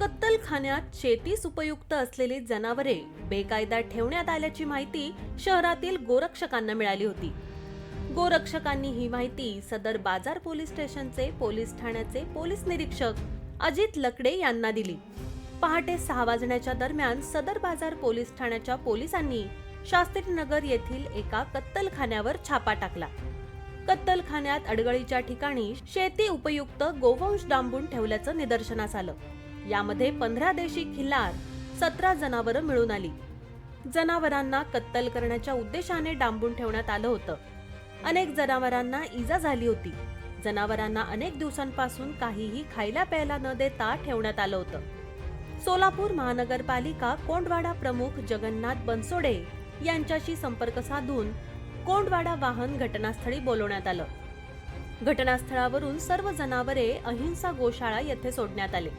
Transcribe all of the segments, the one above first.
कत्तलखान्यात शेतीस उपयुक्त असलेली जनावरे बेकायदा ठेवण्यात आल्याची माहिती शहरातील गोरक्षकांना मिळाली होती. गोरक्षकांनी ही माहिती सदर बाजार पोलीस स्टेशनचे पोलीस ठाण्याचे पोलीस निरीक्षक अजित लकडे यांना दिली. पहाटे 6 वाजण्याच्या दरम्यान सदर बाजार पोलीस ठाण्याच्या पोलिसांनी शास्त्रीनगर येथील एका कत्तलखान्यावर छापा टाकला. कत्तलखान्यात अडगळीच्या ठिकाणी शेती उपयुक्त गोवंश डांबून ठेवल्याचं निदर्शनास आलं. यामध्ये 15 देशी खिल्लार 17 जनावरं मिळून आली. जनावरांना कत्तल करण्याच्या उद्देशाने डांबून ठेवण्यात आलं होतं. अनेक जनावरांना इजा झाली होती. जनावरांना अनेक दिवसांपासून काहीही खायला प्यायला न देता ठेवण्यात आलं होतं. सोलापूर महानगरपालिका कोंडवाडा प्रमुख जगन्नाथ बनसोडे यांच्याशी संपर्क साधून कोंडवाडा वाहन घटनास्थळी बोलवण्यात आलं. घटनास्थळावरून सर्व जनावरे अहिंसा गोशाळा येथे सोडण्यात आले.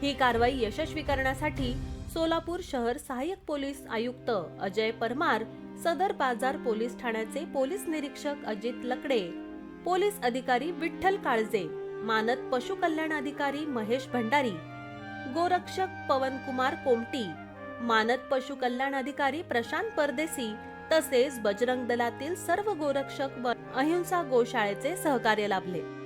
ही कारवाई यशस्वी करण्यासाठी सोलापूर शहर सहाय्यक पोलीस आयुक्त अजय परमार, सदर बाजार पोलीस ठाण्याचे पोलीस निरीक्षक अजित लकडे, पोलीस अधिकारी विठ्ठल काळजे, मानद पशु कल्याण अधिकारी महेश भंडारी, गोरक्षक पवनकुमार कोमटी, मानद पशु कल्याण अधिकारी प्रशांत परदेसी तसेच बजरंग दलातील सर्व गोरक्षक व अहिंसा गोशाळेचे सहकार्य लाभले.